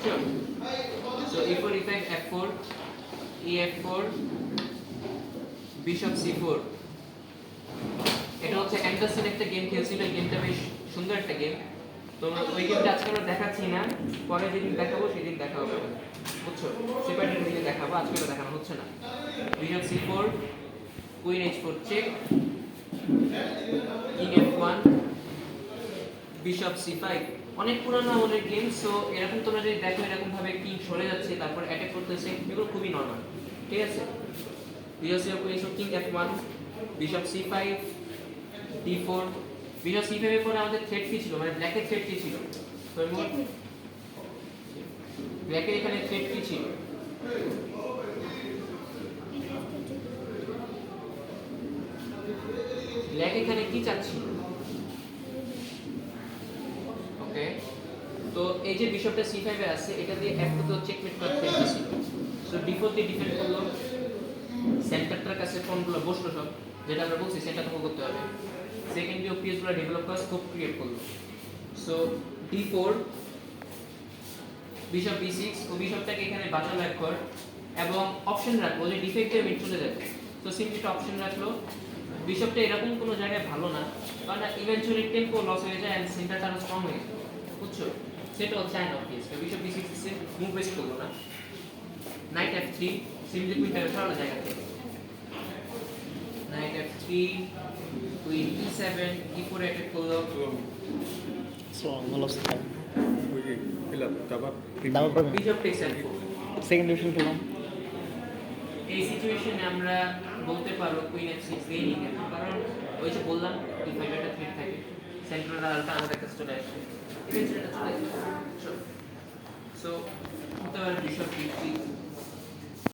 বুঝছো? So e4 e5 f4 e4 bishop c4। এটা হচ্ছে অ্যান্ডারসন একটা গেম খেলছিল, এই গেমটা বেশ সুন্দর একটা গেম। তো ওই গেমটা আজকে আমরা দেখাচ্ছি না, পরে যেদিন দেখাবো সেদিন দেখা হবে, বুঝছো? সেপারেটের দিনে দেখাবো, আজকে তো দেখানো হচ্ছে না। Bishop c4 queen h4 check, king f1 bishop c5। অনেক পুরানো আমলের গেম। সো এরকম তোমরা যদি দেখো এরকম ভাবে কিং সরে যাচ্ছে তারপর অ্যাটাক করতেছে, এগুলো খুবই নরমাল, ঠিক আছে? Bishop queen king f1 bishop c5 d4। Bishop c5 এর পরে আমাদের থ্রেট কি ছিল, মানে ব্ল্যাকের থ্রেট কি ছিল? ব্ল্যাকের এখানে থ্রেট কি ছিল? ব্ল্যাক এখানে কি চাচ্ছিল? ওকে, তো এই যে বিশপটা c5 এ আছে, এটা দিয়ে একটা তো চেকমেট করার থ্রেট ছিল। সো d4 দিয়ে ডিফেন্ড করলো, সেন্টারটার কাছে কোনগুলো বসলো সব, যেটা আমরা বলছি সেন্টার দখল করতে হবে। সেকেন্ড যে পিএস গুলো ডেভেলপ করার স্কোপ ক্রিয়েট করলো। সো d4 বিশপ b6, ও বিশপটাকে এখানে বাঁচালো একবার এবং অপশন রাখলো যে ডিফেক্টের মিড চলে যাবে। তো সিম্পলি একটা অপশন রাখলো। বিশপটা এরকম কোনো জায়গায় ভালো না, কারণ ইভেন্চুয়ালি টেম্পো লস হয়ে যায় এন্ড সেন্টারটা আরো স্ট্রং হয়ে যায়, বুঝছো? সেটা হচ্ছে আইন of PS. Bishop b6 A move best করলো না, নাইট f3 সিম্পলি কুইনটাকে সরানো জায়গা থেকে, night f3 queen e7 e4 attack করলো। So, no los tengo. Oye, la estaba Dame por bishop text f4। Second division খেলাম। এই সিচুয়েশনে আমরা বলতে পারবো কুইন f6 দিয়ে নিই কেন, কারণ ওই যে বললাম e5 একটা থ্রেট থাকে, সেন্ট্রাল আলটা আমাদের কাছে চলে আসে, ইভেন্টুয়ালি এটা চলে আসে। সো হতে পারে বিশপ b3